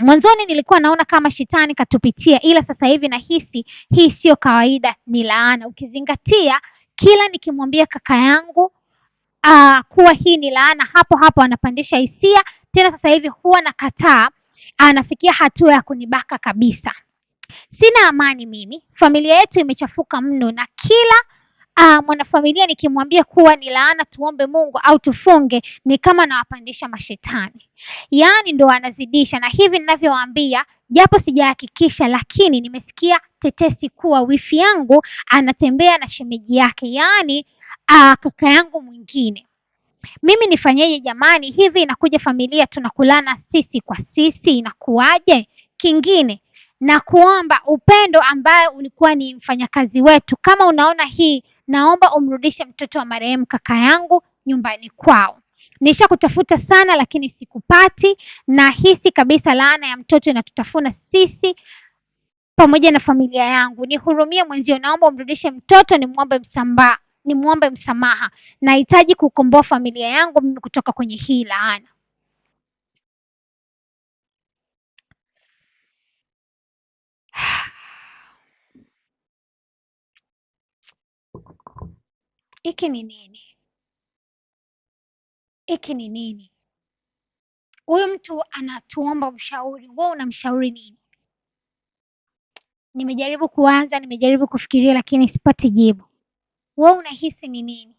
Mwanzoni nilikuwa naona kama shetani katupitia, ila sasa hivi nahisi hii sio kawaida, ni laana. Ukizingatia kila nikimwambia kaka yangu kuwa hii ni laana, hapo hapo anapandisha hisia tena. Sasa hivi huwa nakataa, anafikia hatua ya kunibaka kabisa. Sina amani mimi, familia yetu imechafuka mno, na kila mwanafamilia nikimwambia kuwa ni laana tuombe Mungu au tufunge, ni kama nawapandisha mashetani. Yaani ndo anazidisha, na hivi ninavyowaambia, japo sijahakikisha, lakini nimesikia tetesi kuwa wifi yangu anatembea na shemeji yake, yaani kaka yangu mwingine. Mimi nifanyeje jamani? Hivi inakuja familia tunakulana sisi kwa sisi, inakuwaje? Kingine na kuomba Upendo ambaye ulikuwa ni mfanyakazi wetu, kama unaona hii, naomba umrudishe mtoto wa marehemu kaka yangu nyumbani kwao. Nishakutafuta sana lakini sikupati. Nahisi kabisa laana ya mtoto inatutafuna sisi pamoja na familia yangu. Nihurumie mwenzio, naomba umrudishe mtoto, nimwombe msamaha. Nahitaji kukomboa familia yangu mimi kutoka kwenye hii laana. Hiki ni nini? Hiki ni nini? Huyu mtu anatuomba ushauri, wewe unamshauri nini? Nimejaribu kuanza, nimejaribu kufikiria lakini sipati jibu. Wewe unahisi ni nini?